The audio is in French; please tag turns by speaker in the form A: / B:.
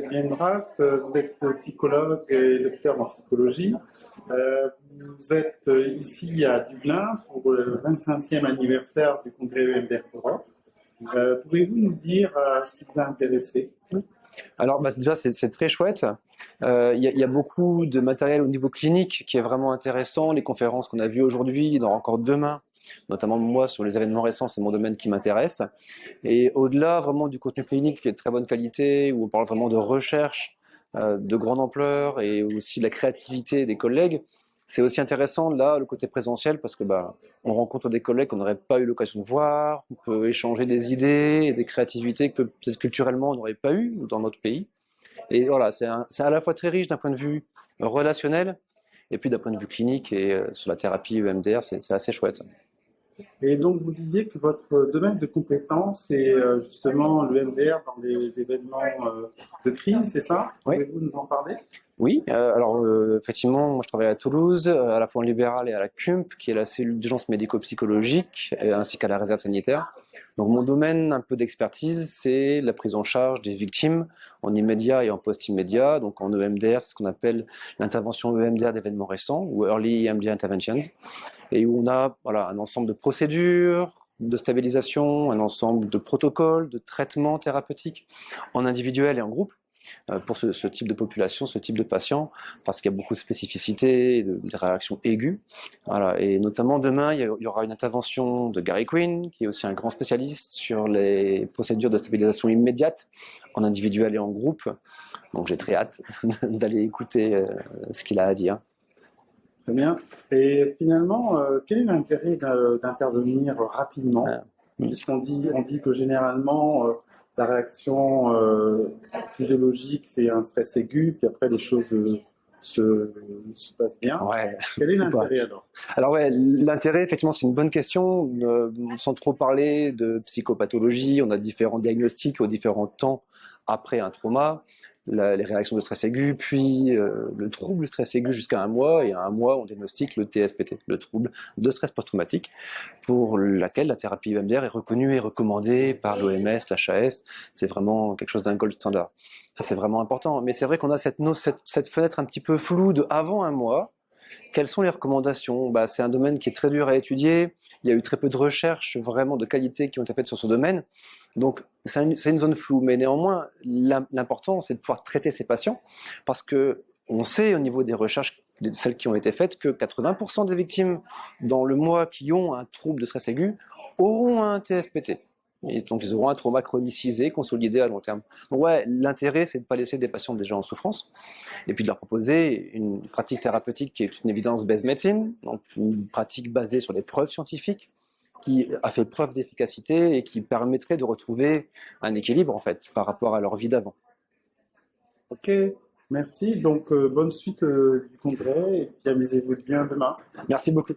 A: Julien Bras, vous êtes psychologue et docteur en psychologie. Vous êtes ici à Dublin pour le 25e anniversaire du congrès EMDR Europe. Pouvez-vous nous dire ce qui vous a intéressé?
B: Alors déjà c'est très chouette. Il y a beaucoup de matériel au niveau clinique qui est vraiment intéressant. Les conférences qu'on a vues aujourd'hui, il y en aura encore demain, notamment moi sur les événements récents, c'est mon domaine qui m'intéresse. Et au-delà vraiment du contenu clinique qui est de très bonne qualité, où on parle vraiment de recherche de grande ampleur et aussi de la créativité des collègues, c'est aussi intéressant là le côté présentiel parce que on rencontre des collègues qu'on n'aurait pas eu l'occasion de voir, on peut échanger des idées et des créativités que peut-être culturellement on n'aurait pas eu dans notre pays. Et voilà, c'est à la fois très riche d'un point de vue relationnel et puis d'un point de vue clinique et sur la thérapie EMDR, c'est assez chouette.
A: Et donc, vous disiez que votre domaine de compétence est justement le MDR dans les événements de crise, c'est ça?
B: Oui.
A: Pouvez-vous nous en parler?
B: Oui, alors effectivement, moi je travaille à Toulouse, à la fois en libéral et à la CUMP, qui est la cellule d'urgence médico-psychologique, ainsi qu'à la réserve sanitaire. Donc mon domaine un peu d'expertise, c'est la prise en charge des victimes en immédiat et en post-immédiat. Donc en EMDR, c'est ce qu'on appelle l'intervention EMDR d'événements récents, ou Early EMDR Interventions, et où on a un ensemble de procédures, de stabilisation, un ensemble de protocoles, de traitements thérapeutiques, en individuel et en groupe, pour ce type de population, ce type de patient, parce qu'il y a beaucoup de spécificités, de réactions aiguës. Voilà. Et notamment demain, il y aura une intervention de Gary Quinn, qui est aussi un grand spécialiste sur les procédures de stabilisation immédiate, en individuel et en groupe. Donc j'ai très hâte d'aller écouter ce qu'il a à dire.
A: Très bien. Et finalement, quel est l'intérêt d'intervenir rapidement? Puisqu'on dit que généralement, la réaction physiologique, c'est un stress aigu, puis après les choses se passent bien.
B: Ouais.
A: Quel est l'intérêt alors?
B: Alors ouais, l'intérêt, effectivement, c'est une bonne question. Sans trop parler de psychopathologie, on a différents diagnostics aux différents temps après un trauma. Les réactions de stress aigu, puis le trouble stress aigu jusqu'à 1 mois, et à 1 mois, on diagnostique le TSPT, le trouble de stress post-traumatique, pour laquelle la thérapie EMDR est reconnue et recommandée par l'OMS, l'HAS. C'est vraiment quelque chose d'un gold standard. Ça, c'est vraiment important. Mais c'est vrai qu'on a cette fenêtre un petit peu floue de avant 1 mois. Quelles sont les recommandations? C'est un domaine qui est très dur à étudier. Il y a eu très peu de recherches vraiment de qualité qui ont été faites sur ce domaine. Donc, c'est une zone floue. Mais néanmoins, l'important, c'est de pouvoir traiter ces patients parce que on sait au niveau des recherches, celles qui ont été faites, que 80% des victimes dans le mois qui ont un trouble de stress aigu auront un TSPT. Et donc, ils auront un trauma chronicisé, consolidé à long terme. Donc, ouais, l'intérêt, c'est de ne pas laisser des patients déjà en souffrance, et puis de leur proposer une pratique thérapeutique qui est une evidence-based medicine, donc une pratique basée sur les preuves scientifiques, qui a fait preuve d'efficacité et qui permettrait de retrouver un équilibre, en fait, par rapport à leur vie d'avant.
A: Ok, merci. Donc, bonne suite du congrès, et puis amusez-vous bien demain.
B: Merci beaucoup.